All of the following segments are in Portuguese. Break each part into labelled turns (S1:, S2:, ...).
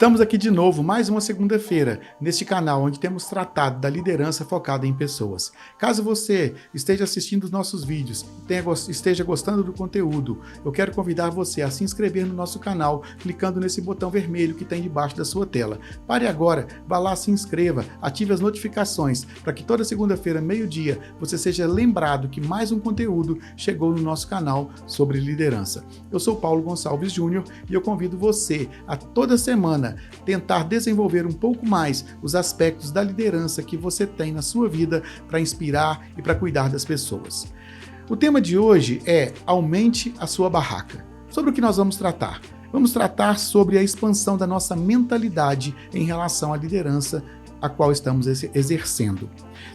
S1: Estamos aqui de novo, mais uma segunda-feira, neste canal onde temos tratado da liderança focada em pessoas. Caso você esteja assistindo os nossos vídeos e esteja gostando do conteúdo, eu quero convidar você a se inscrever no nosso canal, clicando nesse botão vermelho que tem debaixo da sua tela. Pare agora, vá lá, se inscreva, ative as notificações, para que toda segunda-feira, meio-dia, você seja lembrado que mais um conteúdo chegou no nosso canal sobre liderança. Eu sou Paulo Gonçalves Júnior e eu convido você a toda semana tentar desenvolver um pouco mais os aspectos da liderança que você tem na sua vida para inspirar e para cuidar das pessoas. O tema de hoje é Aumente a sua barraca. Sobre o que nós vamos tratar? Vamos tratar sobre a expansão da nossa mentalidade em relação à liderança a qual estamos exercendo.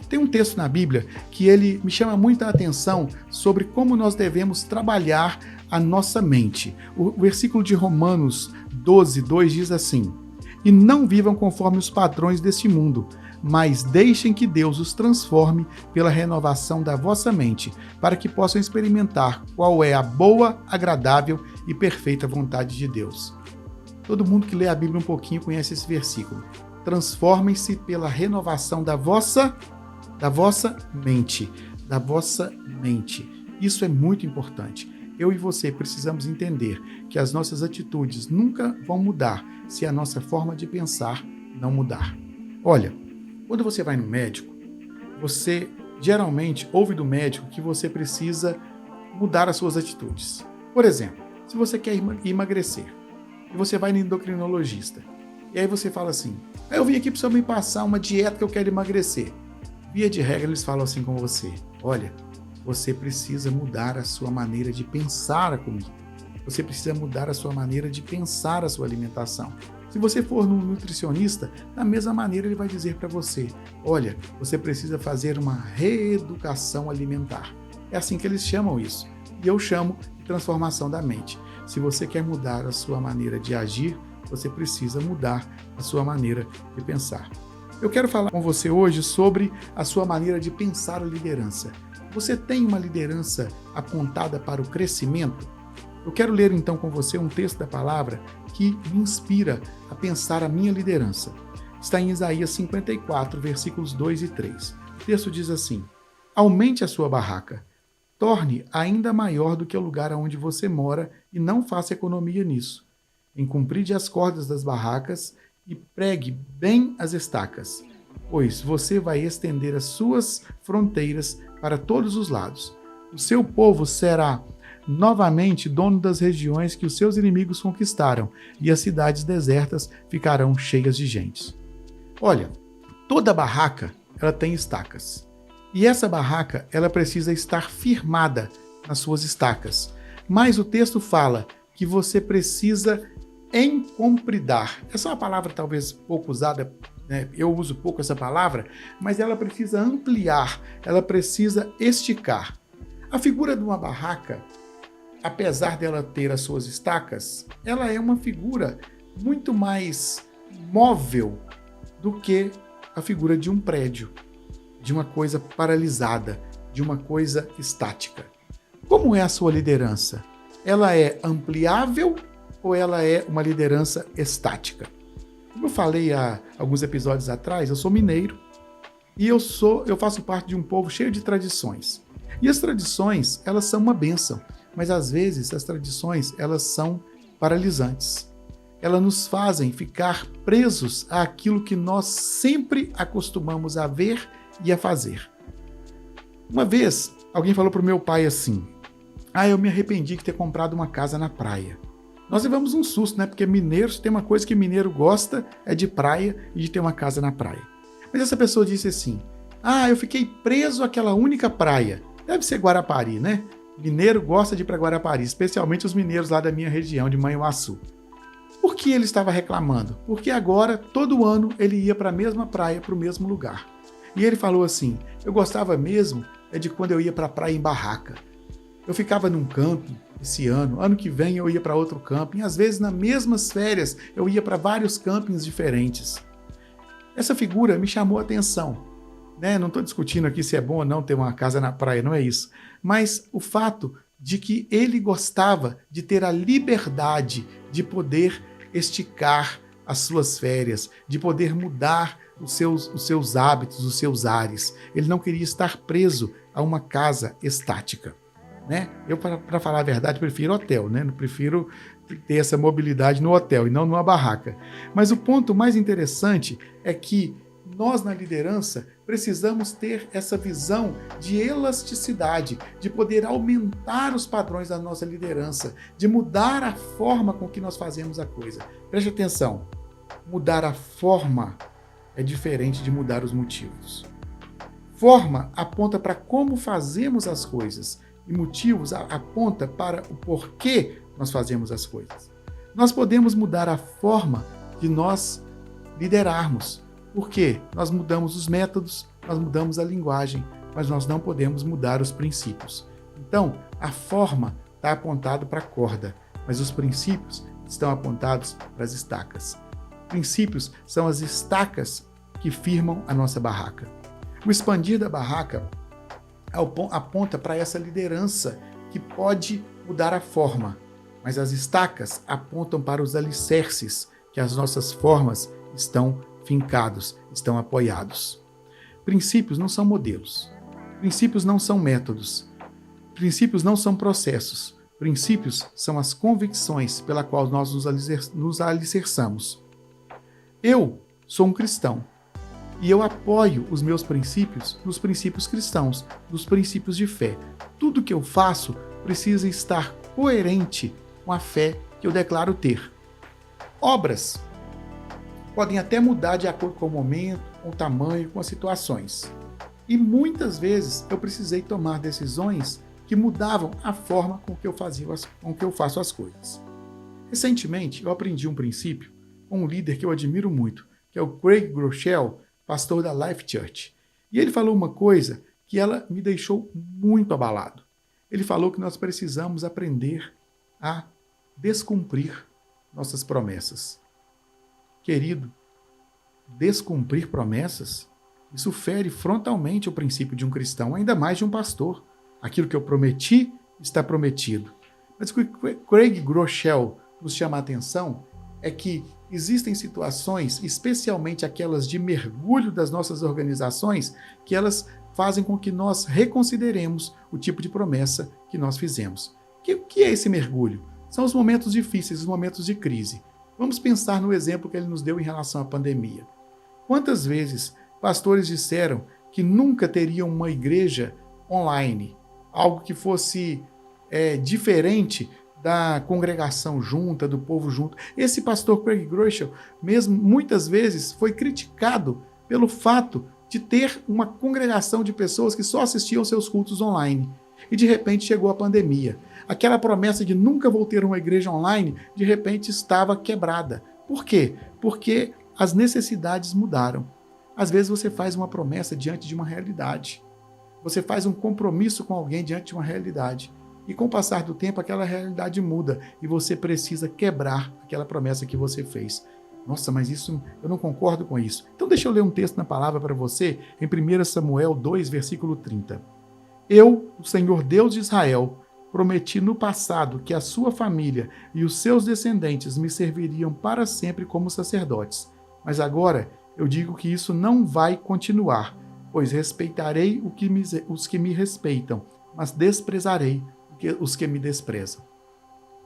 S1: Tem um texto na Bíblia que ele me chama muita atenção sobre como nós devemos trabalhar a nossa mente. O versículo de Romanos 12:2 diz assim: "E não vivam conforme os padrões deste mundo, mas deixem que Deus os transforme pela renovação da vossa mente, para que possam experimentar qual é a boa, agradável e perfeita vontade de Deus." Todo mundo que lê a Bíblia um pouquinho conhece esse versículo. Transformem-se pela renovação da vossa mente. Da vossa mente. Isso é muito importante. Eu e você precisamos entender que as nossas atitudes nunca vão mudar se a nossa forma de pensar não mudar. Olha, quando você vai no médico, você geralmente ouve do médico que você precisa mudar as suas atitudes. Por exemplo, se você quer emagrecer e você vai no endocrinologista, e aí você fala assim: eu vim aqui para você me passar uma dieta que eu quero emagrecer. Via de regra, eles falam assim com você: olha, você precisa mudar a sua maneira de pensar a comida. Você precisa mudar a sua maneira de pensar a sua alimentação. Se você for num nutricionista, da mesma maneira ele vai dizer para você: olha, você precisa fazer uma reeducação alimentar. É assim que eles chamam isso. E eu chamo de transformação da mente. Se você quer mudar a sua maneira de agir, você precisa mudar a sua maneira de pensar. Eu quero falar com você hoje sobre a sua maneira de pensar a liderança. Você tem uma liderança apontada para o crescimento? Eu quero ler então com você um texto da palavra que me inspira a pensar a minha liderança. Está em Isaías 54, versículos 2 e 3. O texto diz assim: aumente a sua barraca, torne ainda maior do que o lugar onde você mora e não faça economia nisso. Encompride as cordas das barracas e pregue bem as estacas, pois você vai estender as suas fronteiras para todos os lados. O seu povo será novamente dono das regiões que os seus inimigos conquistaram, e as cidades desertas ficarão cheias de gente. Olha, toda barraca ela tem estacas. E essa barraca ela precisa estar firmada nas suas estacas. Mas o texto fala que você precisa encompridar. Essa é uma palavra talvez pouco usada, né? Eu uso pouco essa palavra, mas ela precisa ampliar, ela precisa esticar. A figura de uma barraca, apesar dela ter as suas estacas, ela é uma figura muito mais móvel do que a figura de um prédio, de uma coisa paralisada, de uma coisa estática. Como é a sua liderança? Ela é ampliável ou ela é uma liderança estática? Como eu falei há alguns episódios atrás, eu sou mineiro e eu faço parte de um povo cheio de tradições. E as tradições, elas são uma bênção, mas às vezes as tradições, elas são paralisantes. Elas nos fazem ficar presos àquilo que nós sempre acostumamos a ver e a fazer. Uma vez, alguém falou para o meu pai assim: eu me arrependi de ter comprado uma casa na praia. Nós levamos um susto, né? Porque mineiros, tem uma coisa que mineiro gosta, é de praia e de ter uma casa na praia. Mas essa pessoa disse assim: eu fiquei preso àquela única praia. Deve ser Guarapari, né? Mineiro gosta de ir para Guarapari, especialmente os mineiros lá da minha região, de Manhuaçu. Por que ele estava reclamando? Porque agora, todo ano, ele ia para a mesma praia, para o mesmo lugar. E ele falou assim: eu gostava mesmo de quando eu ia para a praia em barraca. Eu ficava num camping esse ano que vem eu ia para outro camping, às vezes nas mesmas férias eu ia para vários campings diferentes. Essa figura me chamou a atenção, né? Não estou discutindo aqui se é bom ou não ter uma casa na praia, não é isso. Mas o fato de que ele gostava de ter a liberdade de poder esticar as suas férias, de poder mudar os seus hábitos, os seus ares. Ele não queria estar preso a uma casa estática. Né? Eu, para falar a verdade, prefiro hotel, né? Não prefiro ter essa mobilidade no hotel e não numa barraca. Mas o ponto mais interessante é que nós, na liderança, precisamos ter essa visão de elasticidade, de poder aumentar os padrões da nossa liderança, de mudar a forma com que nós fazemos a coisa. Preste atenção, mudar a forma é diferente de mudar os motivos. Forma aponta para como fazemos as coisas e motivos aponta para o porquê nós fazemos as coisas. Nós podemos mudar a forma de nós liderarmos, porque nós mudamos os métodos, nós mudamos a linguagem, mas nós não podemos mudar os princípios. Então, a forma está apontada para a corda, mas os princípios estão apontados para as estacas. Princípios são as estacas que firmam a nossa barraca. O expandir da barraca aponta para essa liderança que pode mudar a forma, mas as estacas apontam para os alicerces que as nossas formas estão fincados, estão apoiados. Princípios não são modelos. Princípios não são métodos. Princípios não são processos. Princípios são as convicções pela qual nós nos alicerçamos. Eu sou um cristão e eu apoio os meus princípios nos princípios cristãos, nos princípios de fé. Tudo que eu faço precisa estar coerente com a fé que eu declaro ter. Obras podem até mudar de acordo com o momento, com o tamanho, com as situações. E muitas vezes eu precisei tomar decisões que mudavam a forma com que eu faço as coisas. Recentemente, eu aprendi um princípio com um líder que eu admiro muito, que é o Craig Groeschel, pastor da Life Church. E ele falou uma coisa que ela me deixou muito abalado. Ele falou que nós precisamos aprender a descumprir nossas promessas. Querido, descumprir promessas, isso fere frontalmente o princípio de um cristão, ainda mais de um pastor. Aquilo que eu prometi está prometido. Mas o que Craig Groeschel nos chama a atenção é que existem situações, especialmente aquelas de mergulho das nossas organizações, que elas fazem com que nós reconsideremos o tipo de promessa que nós fizemos. O que é esse mergulho? São os momentos difíceis, os momentos de crise. Vamos pensar no exemplo que ele nos deu em relação à pandemia. Quantas vezes pastores disseram que nunca teriam uma igreja online, algo que fosse diferente da congregação junta, do povo junto. Esse pastor Craig Groeschel, mesmo muitas vezes, foi criticado pelo fato de ter uma congregação de pessoas que só assistiam seus cultos online. E de repente chegou a pandemia. Aquela promessa de nunca vou ter uma igreja online, de repente estava quebrada. Por quê? Porque as necessidades mudaram. Às vezes você faz uma promessa diante de uma realidade. Você faz um compromisso com alguém diante de uma realidade. E com o passar do tempo, aquela realidade muda e você precisa quebrar aquela promessa que você fez. Nossa, mas isso, eu não concordo com isso. Então deixa eu ler um texto na palavra para você, em 1 Samuel 2, versículo 30. Eu, o Senhor Deus de Israel, prometi no passado que a sua família e os seus descendentes me serviriam para sempre como sacerdotes. Mas agora eu digo que isso não vai continuar, pois respeitarei os que me respeitam, mas desprezarei os que me desprezam.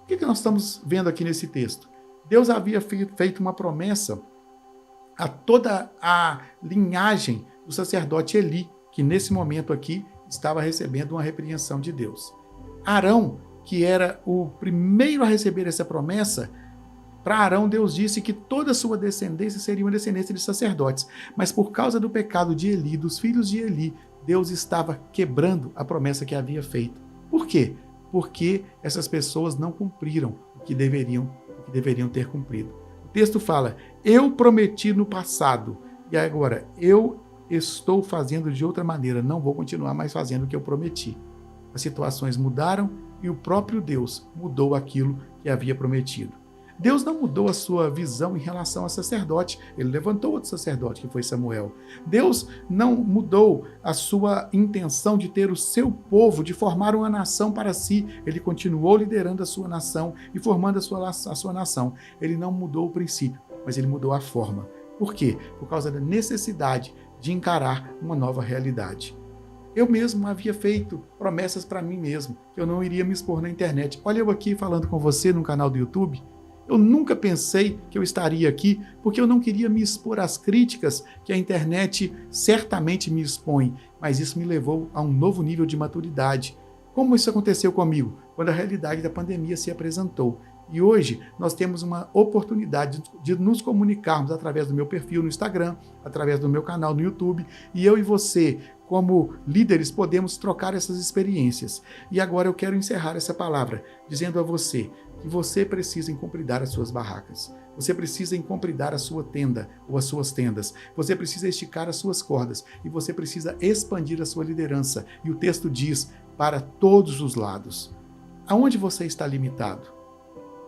S1: O que nós estamos vendo aqui nesse texto? Deus havia feito uma promessa a toda a linhagem do sacerdote Eli, que nesse momento aqui estava recebendo uma repreensão de Deus. Arão, que era o primeiro a receber essa promessa, para Arão Deus disse que toda a sua descendência seria uma descendência de sacerdotes. Mas por causa do pecado de Eli, dos filhos de Eli, Deus estava quebrando a promessa que havia feito. Por quê? Porque essas pessoas não cumpriram o que deveriam ter cumprido. O texto fala, eu prometi no passado, e agora eu estou fazendo de outra maneira, não vou continuar mais fazendo o que eu prometi. As situações mudaram e o próprio Deus mudou aquilo que havia prometido. Deus não mudou a sua visão em relação a sacerdote. Ele levantou outro sacerdote, que foi Samuel. Deus não mudou a sua intenção de ter o seu povo, de formar uma nação para si. Ele continuou liderando a sua nação e formando a sua nação. Ele não mudou o princípio. mas ele mudou a forma. Por quê? Por causa da necessidade de encarar uma nova realidade. Eu mesmo havia feito promessas para mim mesmo, que eu não iria me expor na internet. Olha eu aqui falando com você no canal do YouTube. Eu nunca pensei que eu estaria aqui, porque eu não queria me expor às críticas que a internet certamente me expõe, mas isso me levou a um novo nível de maturidade. Como isso aconteceu comigo? Quando a realidade da pandemia se apresentou. E hoje nós temos uma oportunidade de nos comunicarmos através do meu perfil no Instagram, através do meu canal no YouTube, e eu e você, como líderes, podemos trocar essas experiências. E agora eu quero encerrar essa palavra dizendo a você que você precisa encompridar as suas barracas. Você precisa encompridar a sua tenda ou as suas tendas. Você precisa esticar as suas cordas e você precisa expandir a sua liderança. E o texto diz, para todos os lados. Aonde você está limitado?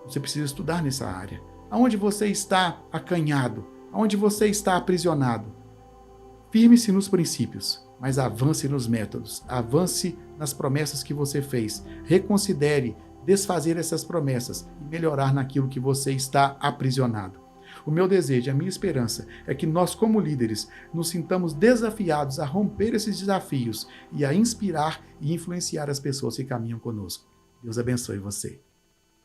S1: Você precisa estudar nessa área. Aonde você está acanhado? Aonde você está aprisionado? Firme-se nos princípios, mas avance nos métodos. Avance nas promessas que você fez. Reconsidere desfazer essas promessas e melhorar naquilo que você está aprisionado. O meu desejo, a minha esperança é que nós, como líderes, nos sintamos desafiados a romper esses desafios e a inspirar e influenciar as pessoas que caminham conosco. Deus abençoe você.